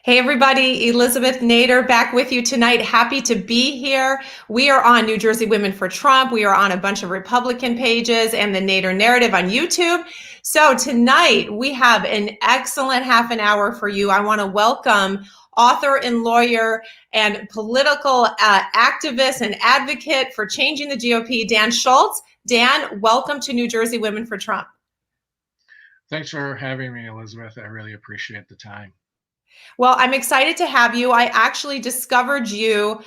Hey everybody, Elizabeth Nader back with you tonight. Happy to be here. We are on New Jersey Women for Trump. We are on a bunch of Republican pages and the Nader Narrative on YouTube. So tonight we have an excellent half an hour for you. I want to welcome author and lawyer and political activist and advocate for changing the GOP, Dan Schultz. Dan, welcome to New Jersey Women for Trump. Thanks for having me, Elizabeth. I really appreciate the time. Well, I'm excited to have you. I actually discovered your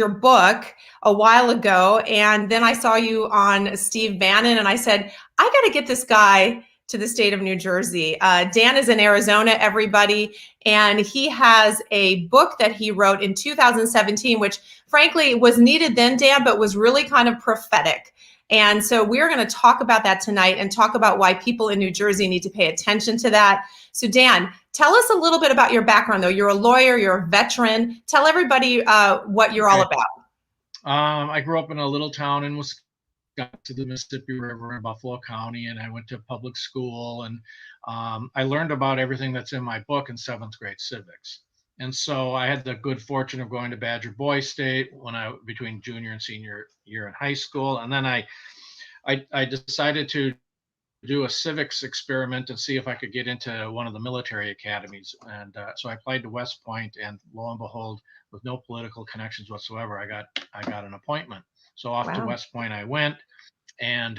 book a while ago, and then I saw you on Steve Bannon, and I said, I got to get this guy to the state of New Jersey. Dan is in Arizona, everybody, and he has a book that he wrote in 2017, which frankly was needed then, Dan, but was really kind of prophetic. And so we're going to talk about that tonight and talk about why people in New Jersey need to pay attention to that. So Dan, tell us a little bit about your background, though. You're a lawyer, you're a veteran. Tell everybody what you're all about. I grew up in a little town in Wisconsin, to the Mississippi River in Buffalo County, and I went to public school. And I learned about everything that's in my book in seventh grade civics. And so I had the good fortune of going to Badger Boys State between junior and senior year in high school. And then I decided to do a civics experiment and see if I could get into one of the military academies. And so I applied to West Point, and lo and behold, with no political connections whatsoever, I got an appointment. So off to West Point I went, and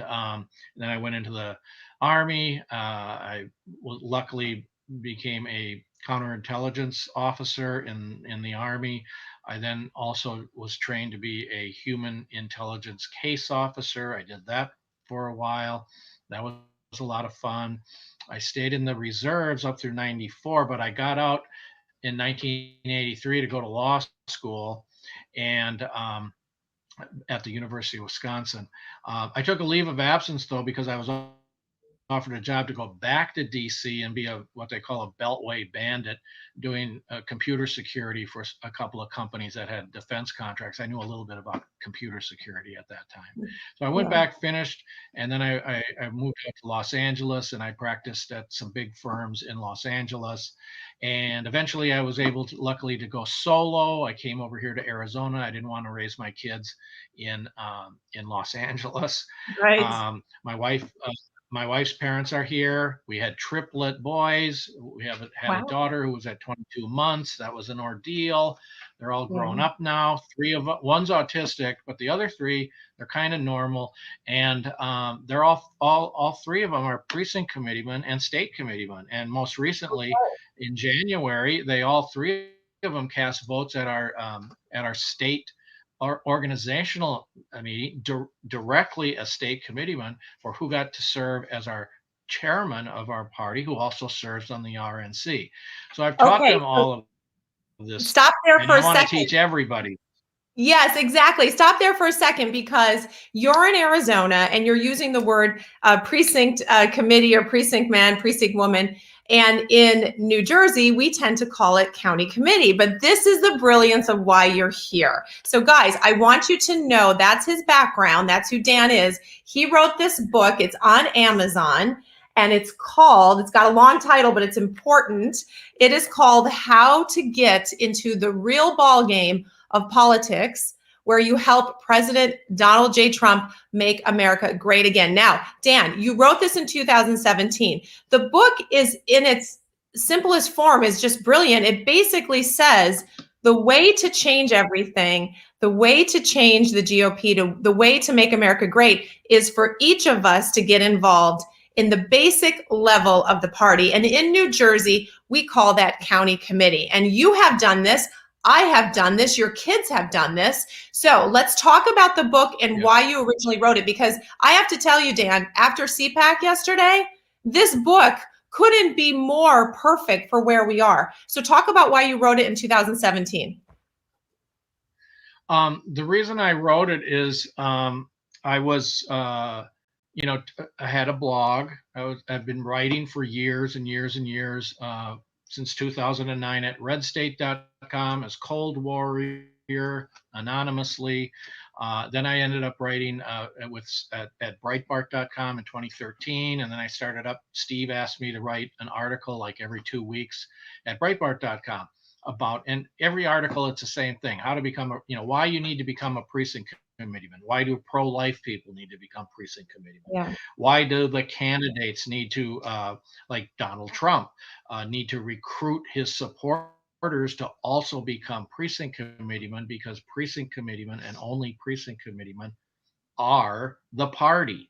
then I went into the Army. I luckily became a counterintelligence officer in the Army. I then also was trained to be a human intelligence case officer. I did that for a while. That was a lot of fun. I stayed in the reserves up through 94, but I got out in 1983 to go to law school, and at the University of Wisconsin. I took a leave of absence, though, because I was offered a job to go back to DC and be what they call a beltway bandit, doing computer security for a couple of companies that had defense contracts. I knew a little bit about computer security at that time. So I went back, finished, and then I moved out to Los Angeles, and I practiced at some big firms in Los Angeles. And eventually I was able to, luckily, to go solo. I came over here to Arizona. I didn't want to raise my kids in Los Angeles. Right. My wife my wife's parents are here. We had triplet boys. We had a daughter who was at 22 months. That was an ordeal. They're all grown up now. One's autistic, but the other three, they're kind of normal. And they're all three of them are precinct committeemen and state committeemen. And most recently, in January, they all three of them cast votes at our state organizational meeting, directly a state committeeman for who got to serve as our chairman of our party, who also serves on the RNC. So I've taught them all of this. Stop there for a second. I want to teach everybody. Yes, exactly. Stop there for a second, because you're in Arizona and you're using the word precinct committee or precinct man, precinct woman. And in New Jersey, we tend to call it county committee. But this is the brilliance of why you're here. So guys, I want you to know that's his background. That's who Dan is. He wrote this book. It's on Amazon. And it's got a long title, but it's important. It is called How to Get into the Real Ball Game of Politics, where you help President Donald J. Trump make America great again. Now, Dan, you wrote this in 2017. The book is, in its simplest form, is just brilliant. It basically says the way to change everything, the way to change the GOP, the way to make America great is for each of us to get involved in the basic level of the party. And in New Jersey, we call that county committee. And you have done this. I have done this. Your kids have done this. So let's talk about the book and why you originally wrote it. Because I have to tell you, Dan, after CPAC yesterday, this book couldn't be more perfect for where we are. So talk about why you wrote it in 2017. The reason I wrote it is I was, I had a blog. I've been writing for years and years and years, since 2009 at redstate.com as Cold Warrior, anonymously. Then I ended up writing at Breitbart.com in 2013, and then I started up. Steve asked me to write an article like every 2 weeks at Breitbart.com about, and every article it's the same thing: how to become why you need to become a precinct committeeman. Why do pro-life people need to become precinct committeemen? Yeah. Why do the candidates need to, like Donald Trump, need to recruit his supporters to also become precinct committeemen? Because precinct committeemen and only precinct committeemen are the party.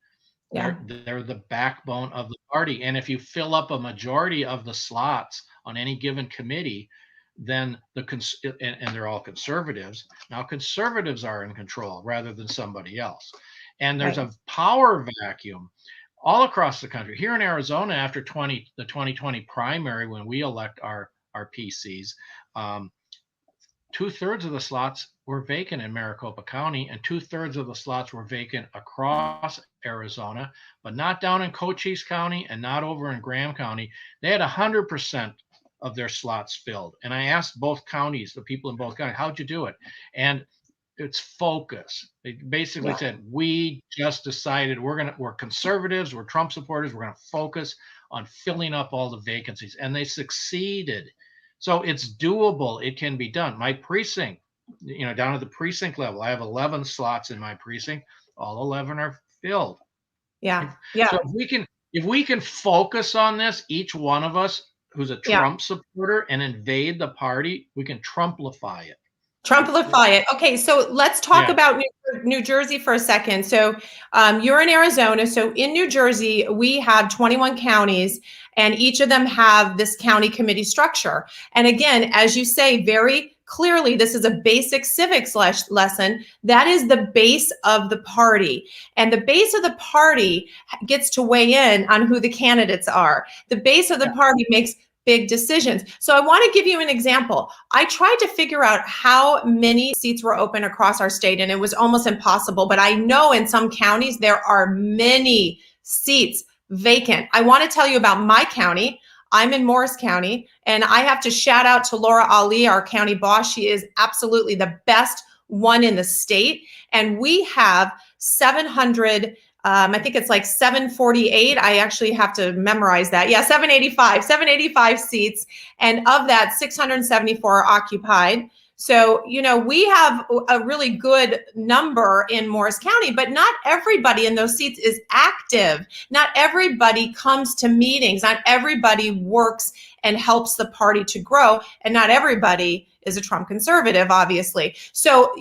Yeah. They're the backbone of the party. And if you fill up a majority of the slots on any given committee, then and they're all conservatives. Now conservatives are in control rather than somebody else. And there's Right. a power vacuum all across the country. Here in Arizona, after the 2020 primary, when we elect our PCs, 2/3 of the slots were vacant in Maricopa County, and 2/3 of the slots were vacant across Arizona, but not down in Cochise County and not over in Graham County. They had 100% of their slots filled. And I asked both counties, the people in both counties, how'd you do it? And it's focus. They basically said, we just decided we're conservatives, we're Trump supporters, we're going to focus on filling up all the vacancies. And they succeeded. So it's doable. It can be done. My precinct, down at the precinct level, I have 11 slots in my precinct. All 11 are filled. Yeah. Yeah. So if we can focus on this, each one of us who's a Trump supporter, and invade the party, we can Trumplify it. Trumplify it. Okay, so let's talk about New Jersey for a second. So you're in Arizona. So in New Jersey, we have 21 counties, and each of them have this county committee structure. And again, as you say very clearly, this is a basic civics lesson. That is the base of the party. And the base of the party gets to weigh in on who the candidates are. The base of the party makes big decisions. So I want to give you an example. I tried to figure out how many seats were open across our state, and it was almost impossible. But I know in some counties there are many seats vacant. I want to tell you about my county. I'm in Morris County, and I have to shout out to Laura Ali, our county boss. She is absolutely the best one in the state. And we have 700, I think it's like 748. I actually have to memorize that. Yeah, 785 seats. And of that, 674 are occupied. So, we have a really good number in Morris County, but not everybody in those seats is active. Not everybody comes to meetings. Not everybody works and helps the party to grow. And not everybody is a Trump conservative, obviously. So,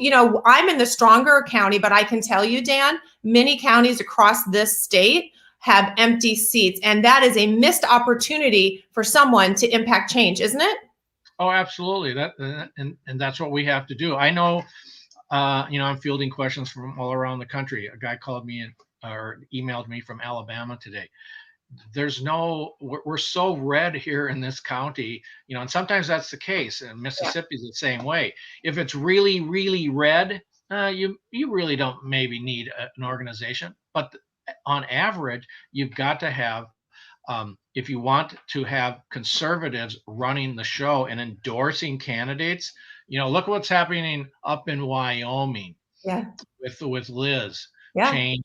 I'm in the stronger county, but I can tell you, Dan, many counties across this state have empty seats. And that is a missed opportunity for someone to impact change, isn't it? Oh, absolutely. And that's what we have to do. I know, I'm fielding questions from all around the country. A guy called me or emailed me from Alabama today. We're so red here in this county, and sometimes that's the case. And Mississippi's the same way. If it's really, really red, you really don't maybe need an organization. But on average, you've got to have, if you want to have conservatives running the show and endorsing candidates, look what's happening up in Wyoming with Liz Cheney.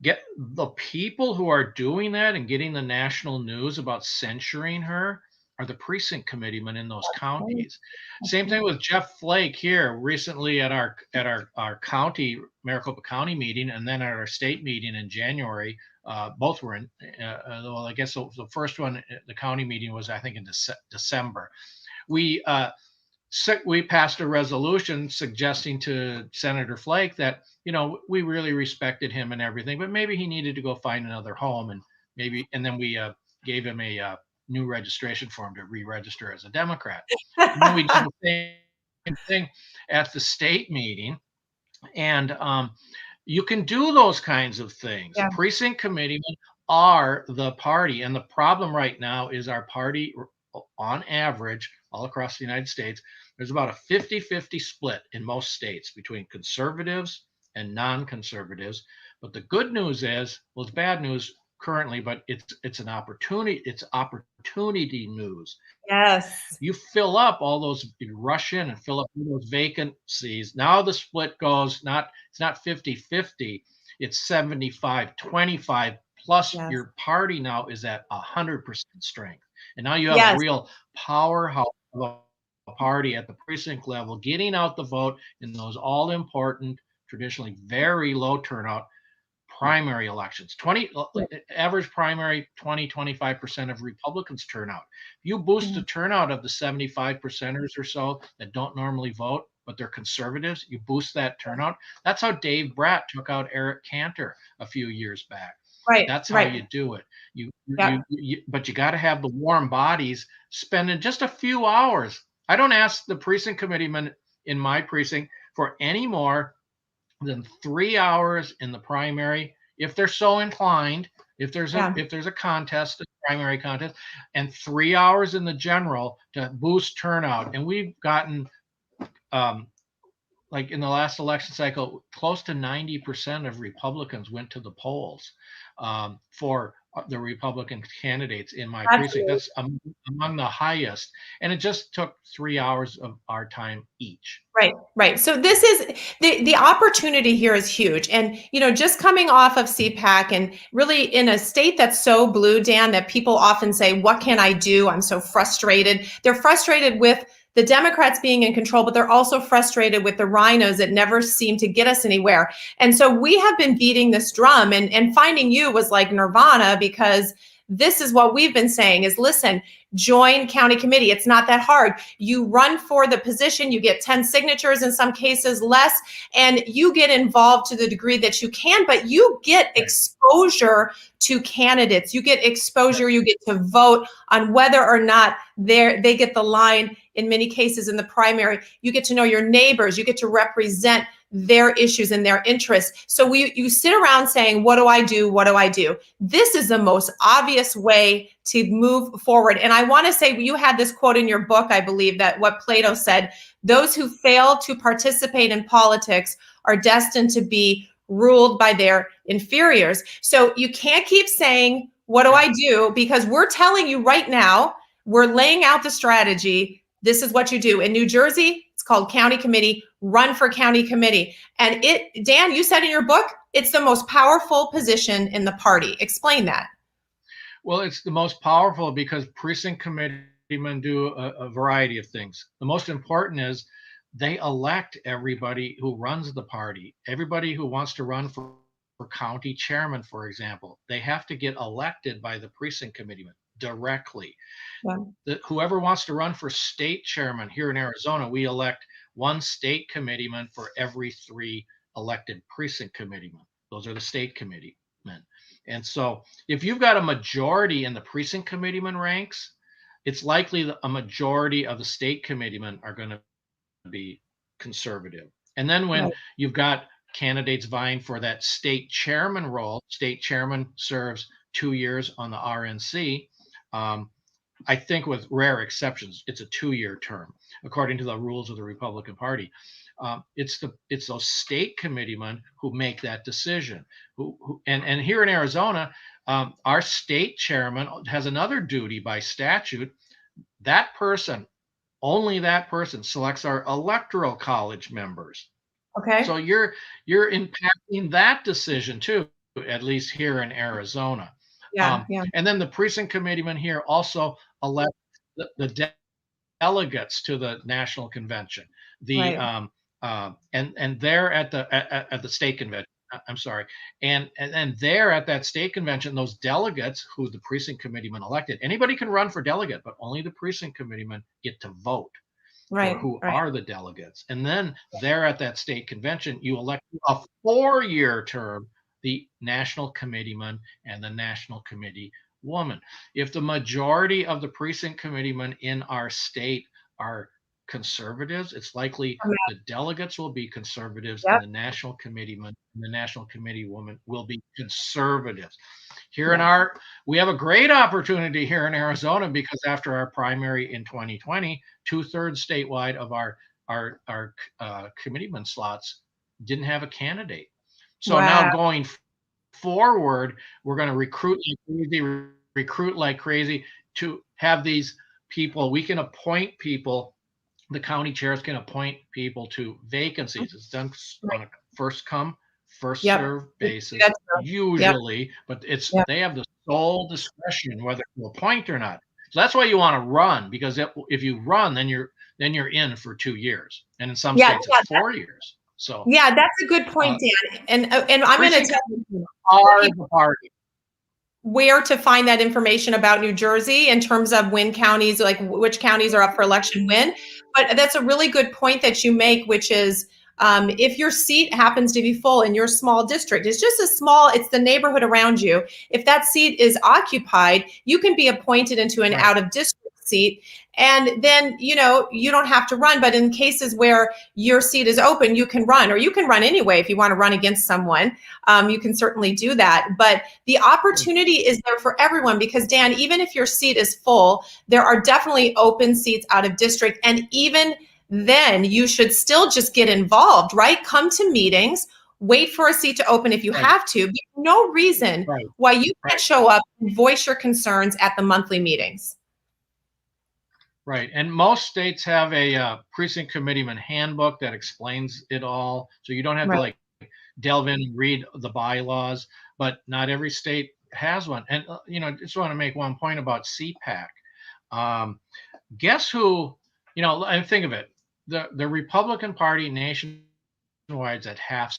Get the people who are doing that and getting the national news about censuring her are the precinct committeemen in those counties. Same thing with Jeff Flake here recently at our county, Maricopa County meeting, and then at our state meeting in January. Both were in, well, I guess the first one, the county meeting was, I think, in December. We passed a resolution suggesting to Senator Flake that, we really respected him and everything, but maybe he needed to go find another home, and then we gave him a new registration form to re-register as a Democrat. And then we did the same thing at the state meeting. And you can do those kinds of things. Yeah. Precinct committeemen are the party. And the problem right now is our party, on average, all across the United States, there's about a 50-50 split in most states between conservatives and non-conservatives. But the good news is, well, it's bad news currently, but it's an opportunity. It's opportunity news. Yes. You fill up all those, you rush in and fill up all those vacancies. Now the split goes it's not 50-50, it's 75-25, plus Yes. your party now is at 100% strength. And now you have a Yes. real powerhouse of a party at the precinct level, getting out the vote in those all important, traditionally very low turnout primary elections. 20 average primary, 20-25% of Republicans turn out. You boost the turnout of the 75 percenters or so that don't normally vote, but they're conservatives, you boost that turnout. That's how Dave Bratt took out Eric Cantor a few years back. Right. That's how Right. you do it. Yep. But you got to have the warm bodies spending just a few hours. I don't ask the precinct committeeman in my precinct for any more than 3 hours in the primary, if they're so inclined, if there's Yeah. a contest, a primary contest, and 3 hours in the general to boost turnout. And we've gotten, like in the last election cycle, close to 90% of Republicans went to the polls for the Republican candidates in my precinct. That's among the highest. And it just took 3 hours of our time each. Right, right. So this is the opportunity here is huge. And just coming off of CPAC and really in a state that's so blue, Dan, that people often say, what can I do? I'm so frustrated. They're frustrated with the Democrats being in control, but they're also frustrated with the rhinos that never seem to get us anywhere. And so we have been beating this drum, and finding you was like nirvana, because this is what we've been saying is, listen, join county committee. It's not that hard. You run for the position, you get 10 signatures, in some cases less, and you get involved to the degree that you can, but you get exposure to candidates. You get exposure, you get to vote on whether or not they get the line in many cases in the primary. You get to know your neighbors, you get to represent their issues and their interests. So you sit around saying, what do I do? What do I do? This is the most obvious way to move forward. And I want to say, you had this quote in your book, I believe, that what Plato said, those who fail to participate in politics are destined to be ruled by their inferiors. So you can't keep saying, what do I do? Because we're telling you right now, we're laying out the strategy. This is what you do. In New Jersey, it's called county committee. Run for county committee. And Dan, you said in your book, it's the most powerful position in the party. Explain that. Well, it's the most powerful because precinct committeemen do a variety of things. The most important is they elect everybody who runs the party. Everybody who wants to run for county chairman, for example, they have to get elected by the precinct committeeman directly. Yeah. Whoever wants to run for state chairman here in Arizona, we elect one state committeeman for every 3 elected precinct committeemen. Those are the state committeemen. And so if you've got a majority in the precinct committeeman ranks, it's likely that a majority of the state committeemen are going to be conservative. And then when you've got candidates vying for that state chairman role, state chairman serves 2 years on the RNC. I think with rare exceptions, it's a 2-year term, according to the rules of the Republican Party. It's those state committeemen who make that decision. And here in Arizona, our state chairman has another duty by statute. That person, only that person, selects our electoral college members. Okay. So you're impacting that decision too, at least here in Arizona. Yeah. And then the precinct committeemen here also elect the delegates to the national convention. And they're at the state convention. I'm sorry. And there at that state convention, those delegates who the precinct committeeman elected, anybody can run for delegate, but only the precinct committeemen get to vote for who are the delegates. And then there at that state convention, you elect a 4-year term, the national committeeman and the national committee woman. If the majority of the precinct committeemen in our state are conservatives, it's likely the delegates will be conservatives and the national committeeman and the national committee woman will be conservatives. Here we have a great opportunity here in Arizona, because after our primary in 2020, 2/3 statewide of our committeeman slots didn't have a candidate. So now going forward, we're going to recruit like crazy to have these people. We can appoint people. The county chairs can appoint people to vacancies. It's done on a first come, first Yep. serve basis, That's true. Yep. usually, but Yep. they have the sole discretion whether to appoint or not. So that's why you want to run, because if you run, then you're in for 2 years, and in some Yeah. states it's 4 years. So Yeah, that's a good point, Dan. And I'm going to precinct tell you are the party. where to find that information about New Jersey in terms of when counties, like which counties are up for election when. But that's a really good point that you make, which is if your seat happens to be full in your small district, it's just it's the neighborhood around you. If that seat is occupied, you can be appointed into an out of district seat. And then, you don't have to run. But in cases where your seat is open, you can run, or you can run anyway. If you want to run against someone, you can certainly do that. But the opportunity is there for everyone, because Dan, even if your seat is full, there are definitely open seats out of district. And even then you should still just get involved, right? Come to meetings, wait for a seat to open if you have to. But no reason why you can't show up and voice your concerns at the monthly meetings. Right. And most states have a precinct committeeman handbook that explains it all. So you don't have to delve in and read the bylaws, but not every state has one. And, just want to make one point about CPAC. Guess who, and think of it, the Republican Party nationwide is at half.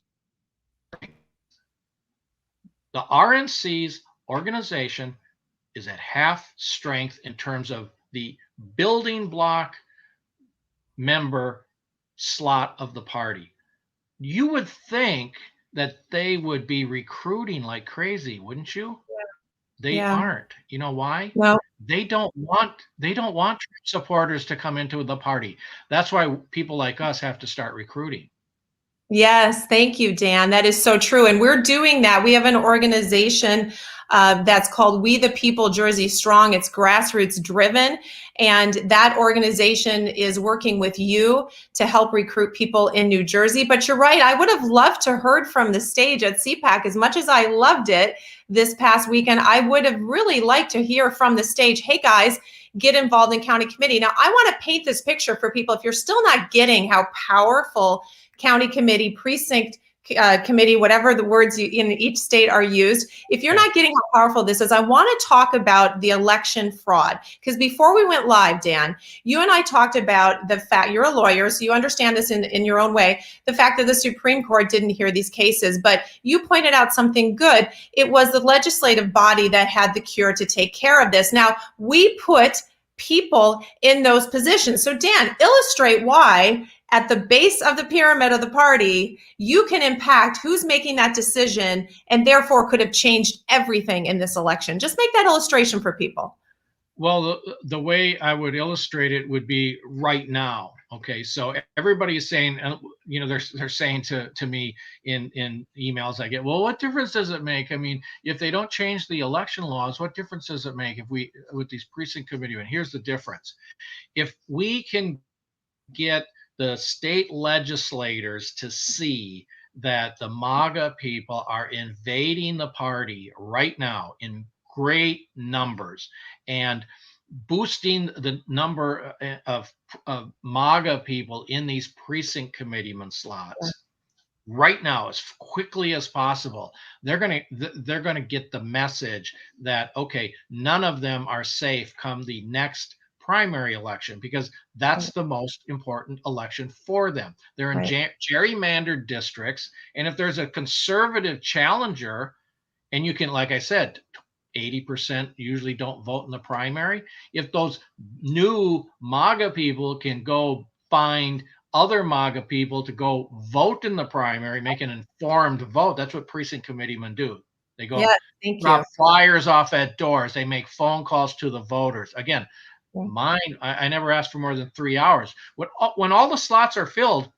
The RNC's organization is at half strength in terms of the building block member slot of the party. You would think that they would be recruiting like crazy, wouldn't you? They aren't. You know why? No. They don't want supporters to come into the party. That's why people like us have to start recruiting. Yes, thank you, Dan. That is so true. And we're doing that. We have an organization that's called We the People Jersey Strong. It's grassroots driven. And that organization is working with you to help recruit people in New Jersey. But you're right. I would have loved to heard from the stage at CPAC. As much as I loved it this past weekend, I would have really liked to hear from the stage, hey guys, get involved in county committee. Now, I want to paint this picture for people. If you're still not getting how powerful county committee, precinct committee, whatever the words in each state are used. If you're not getting how powerful this is, I want to talk about the election fraud. Because before we went live, Dan, you and I talked about the fact, you're a lawyer, so you understand this in your own way, the fact that the Supreme Court didn't hear these cases, but you pointed out something good. It was the legislative body that had the cure to take care of this. Now, we put people in those positions. So Dan, illustrate why at the base of the pyramid of the party, you can impact who's making that decision and therefore could have changed everything in this election. Just make that illustration for people. Well, the way I would illustrate it would be right now. Okay, so everybody is saying, they're saying to me in emails I get, well, what difference does it make? I mean, if they don't change the election laws, what difference does it make with these precinct committee? And here's the difference. If we can get the state legislators to see that the MAGA people are invading the party right now in great numbers and boosting the number of MAGA people in these precinct committeeman slots right now as quickly as possible, they're going to get the message that, okay, none of them are safe come the next primary election, because that's the most important election for them. They're in gerrymandered districts, and if there's a conservative challenger, and you can, like I said, 80% usually don't vote in the primary. If those new MAGA people can go find other MAGA people to go vote in the primary, make an informed vote, that's what precinct committeemen do. They go drop flyers off at doors. They make phone calls to the voters. Again, I never asked for more than 3 hours. When all the slots are filled,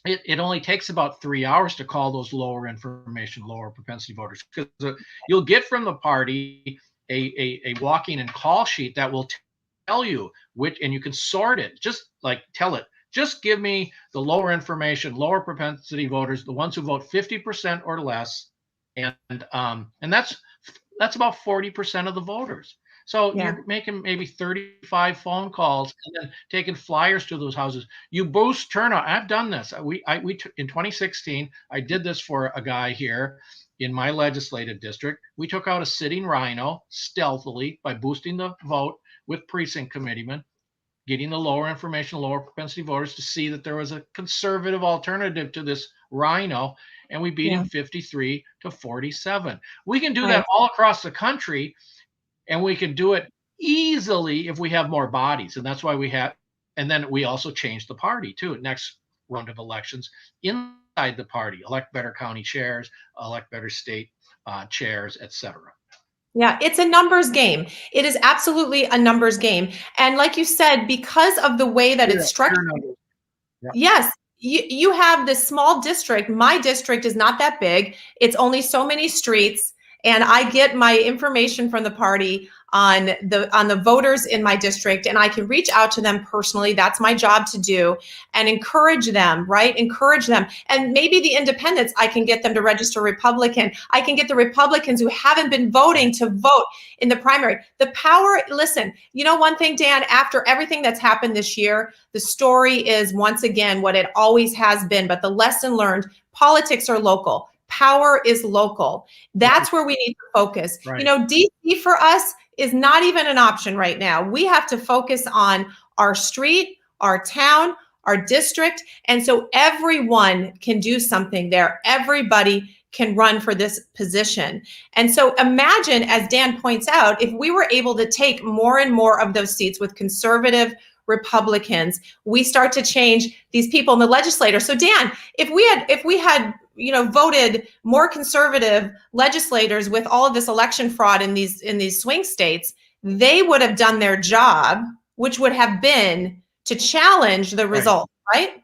it only takes about 3 hours to call those lower information, lower propensity voters, because you'll get from the party a walking and call sheet that will tell you which, and you can sort it. Just like tell it, just give me the lower information, lower propensity voters, the ones who vote 50% or less, And that's about 40% of the voters. So Yeah. you're making maybe 35 phone calls and then taking flyers to those houses. You boost turnout. I've done this. In 2016, I did this for a guy here in my legislative district. We took out a sitting rhino stealthily by boosting the vote with precinct committeemen, getting the lower information, lower propensity voters to see that there was a conservative alternative to this rhino, and we beat him Yeah. 53-47. We can do Right. that all across the country, and we can do it easily if we have more bodies. And that's why and then we also changed the party too. Next round of elections inside the party, elect better county chairs, elect better state chairs, etc. Yeah, it's a numbers game. It is absolutely a numbers game. And like you said, because of the way that it's structured, Yeah. yes, you have this small district. My district is not that big. It's only so many streets, and I get my information from the party on the voters in my district, and I can reach out to them personally. That's my job to do, and encourage them, right? Encourage them. And maybe the independents, I can get them to register Republican. I can get the Republicans who haven't been voting to vote in the primary. The power, listen, you know one thing, Dan, after everything that's happened this year, the story is once again what it always has been, but the lesson learned, politics are local. Power is local. That's where we need to focus. Right. You know, DC for us is not even an option right now. We have to focus on our street, our town, our district. And so everyone can do something there. Everybody can run for this position. And so imagine, as Dan points out, if we were able to take more and more of those seats with conservative Republicans, we start to change these people in the legislature. So Dan, if we had voted more conservative legislators with all of this election fraud in these swing states, they would have done their job, which would have been to challenge the result, right?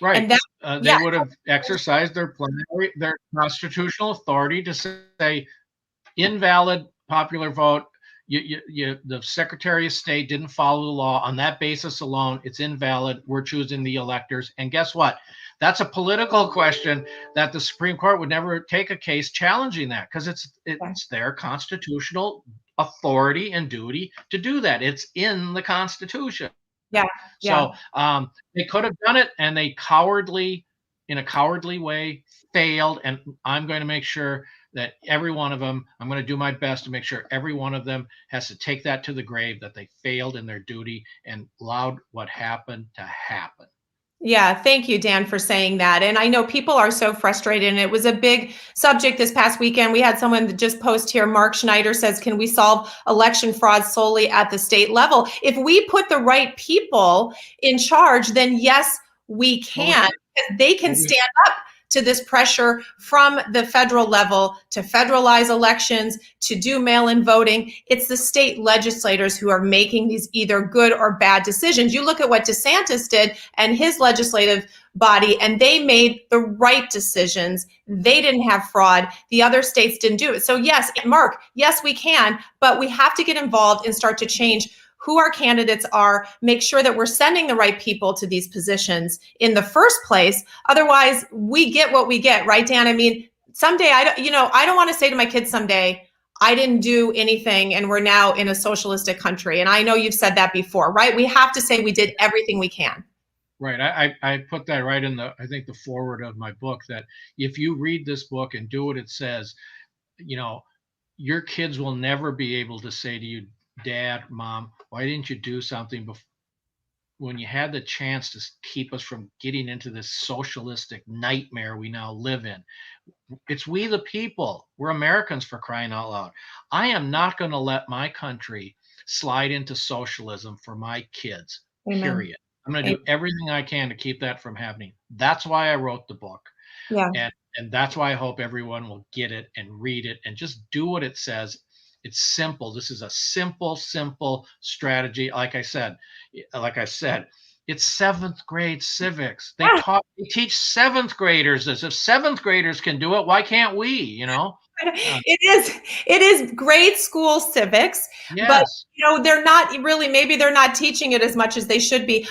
Right. And that, they would have exercised their constitutional authority to say invalid popular vote. The Secretary of State didn't follow the law. On that basis alone, it's invalid. We're choosing the electors. And guess what? That's a political question that the Supreme Court would never take a case challenging that, because it's their constitutional authority and duty to do that. It's in the Constitution. Yeah. So they could have done it, and they in a cowardly way, failed. And I'm going to make sure that every one of them, I'm going to do my best to make sure every one of them has to take that to the grave, that they failed in their duty and allowed what happened to happen. Yeah, thank you, Dan, for saying that. And I know people are so frustrated, and it was a big subject this past weekend. We had someone that just post here. Mark Schneider says, can we solve election fraud solely at the state level? If we put the right people in charge, then yes, we can. They can stand up to this pressure from the federal level to federalize elections, to do mail-in voting. It's the state legislators who are making these either good or bad decisions. You look at what DeSantis did and his legislative body, and they made the right decisions. They didn't have fraud. The other states didn't do it. So yes, Mark, yes, we can, but we have to get involved and start to change who our candidates are, make sure that we're sending the right people to these positions in the first place. Otherwise, we get what we get, right, Dan? I mean, someday, I don't want to say to my kids someday, I didn't do anything and we're now in a socialistic country. And I know you've said that before, right? We have to say we did everything we can. Right. I put that right in I think the foreword of my book, that if you read this book and do what it says, your kids will never be able to say to you, Dad, Mom, why didn't you do something when you had the chance to keep us from getting into this socialistic nightmare we now live in? It's we the people. We're Americans, for crying out loud. I am not going to let my country slide into socialism for my kids, Amen. Period. I'm going to do everything I can to keep that from happening. That's why I wrote the book. Yeah. And that's why I hope everyone will get it and read it and just do what it says. It's simple. This is a simple strategy. Like I said, it's seventh grade civics. They teach seventh graders this. If seventh graders can do it, why can't we? It is grade school civics, yes. But they're not really. Maybe they're not teaching it as much as they should be.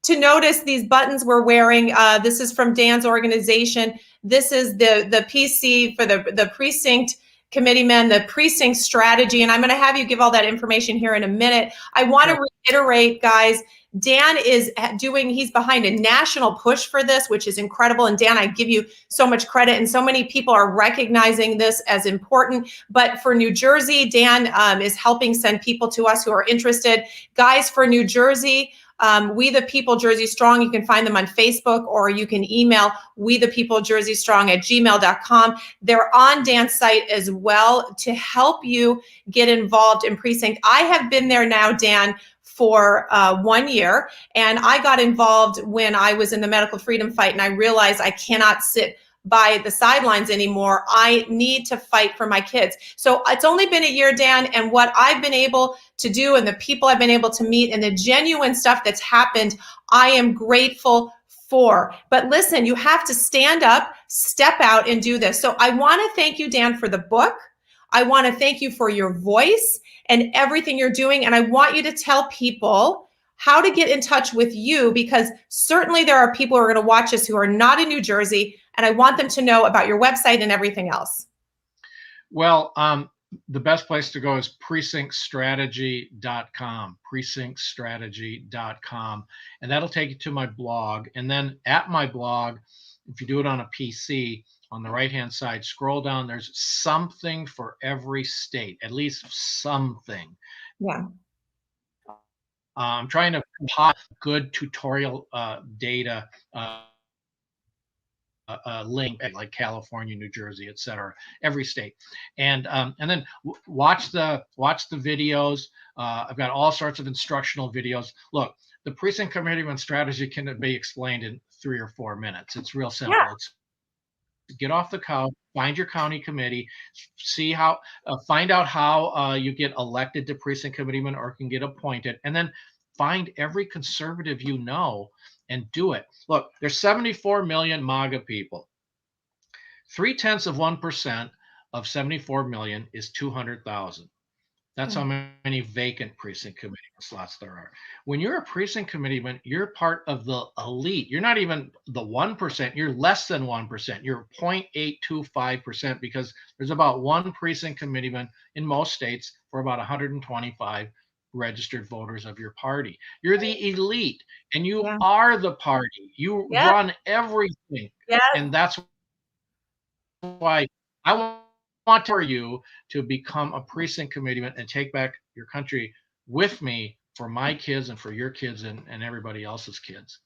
to notice these buttons we're wearing. This is from Dan's organization. This is the PC for the precinct committeemen, the precinct strategy, and I'm going to have you give all that information here in a minute. I want to reiterate, guys, Dan is he's behind a national push for this, which is incredible. And Dan, I give you so much credit, and so many people are recognizing this as important. But for New Jersey, Dan is helping send people to us who are interested. Guys, for New Jersey, We the People Jersey Strong, you can find them on Facebook, or you can email wethepeoplejerseystrong@gmail.com. They're on Dan's site as well to help you get involved in precinct. I have been there now, Dan, for 1 year, and I got involved when I was in the medical freedom fight, and I realized I cannot sit by the sidelines anymore. I need to fight for my kids. So it's only been a year, Dan, and what I've been able to do and the people I've been able to meet and the genuine stuff that's happened, I am grateful for. But listen, you have to stand up, step out, and do this. So I want to thank you, Dan, for the book. I want to thank you for your voice and everything you're doing. And I want you to tell people how to get in touch with you, because certainly there are people who are going to watch this who are not in New Jersey, and I want them to know about your website and everything else. Well, the best place to go is precinctstrategy.com, precinctstrategy.com, and that'll take you to my blog. And then at my blog, if you do it on a PC, on the right-hand side, scroll down, there's something for every state, at least something. Yeah. I'm trying to compile good tutorial data link like California, New Jersey, et cetera, every state. And then watch the videos. I've got all sorts of instructional videos. Look, the precinct committeeman strategy can be explained in 3 or 4 minutes. It's real simple. Yeah. It's get off the couch, find your county committee, see how, find out how you get elected to precinct committeeman or can get appointed, and then find every conservative you know and do it. Look, there's 74 million MAGA people. 0.3% of 74 million is 200,000. That's how many vacant precinct committee slots there are. When you're a precinct committeeman, you're part of the elite. You're not even the 1%. You're less than 1%. You're 0.825%, because there's about one precinct committeeman in most states for about 125 registered voters of your party. You're the elite, and you are the party. You run everything. And that's why I want for you to become a precinct committeeman and take back your country with me for my kids and for your kids and everybody else's kids.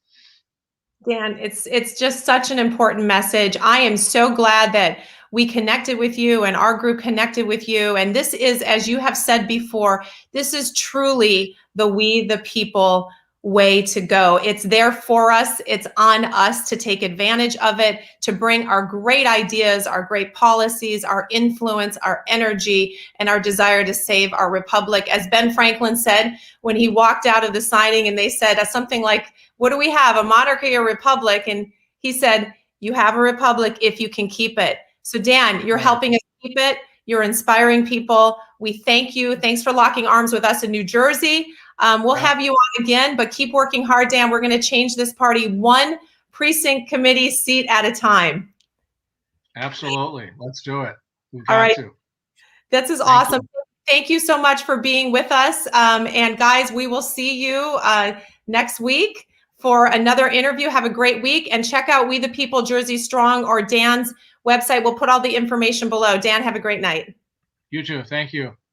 Dan, it's just such an important message. I am so glad that we connected with you and our group connected with you. And this is, as you have said before, this is truly the We the People way to go. It's there for us. It's on us to take advantage of it, to bring our great ideas, our great policies, our influence, our energy, and our desire to save our republic. As Ben Franklin said when he walked out of the signing and they said something like, what do we have, a monarchy or republic? And he said, you have a republic if you can keep it. So Dan, you're helping us keep it. You're inspiring people. We thank you. Thanks for locking arms with us in New Jersey. We'll have you on again, but keep working hard, Dan. We're going to change this party one precinct committee seat at a time. Absolutely. Let's do it. We've All right. to. This is awesome. Thank you so much for being with us. And guys, we will see you next week for another interview. Have a great week, and check out We the People Jersey Strong or Dan's website. We'll put all the information below. Dan, have a great night. You too. Thank you.